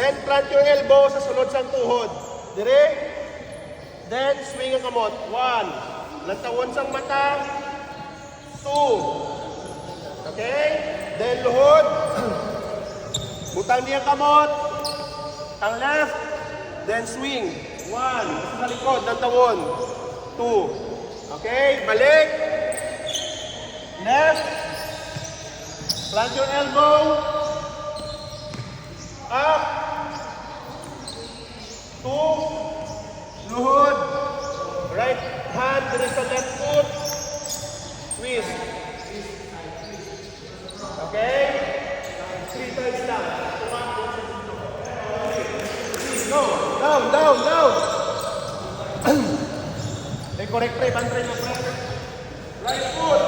Then plant your elbow sa sunod sang tuhod. Dire. Then swing ang kamot. 1. Lantawon sang mata. 2. Okay? Then luhod. Butang niya kamot. Ang left. Then swing. 1. Sa likod. Lantawon. 2. Okay? Balik. Left. Plant your elbow. Up. 2. Luhod. Right hand. There is a left foot. Twist. Okay? 3 times lang. Go. Down, down, down. Correct, pre. Bantay mo, pre. Right foot.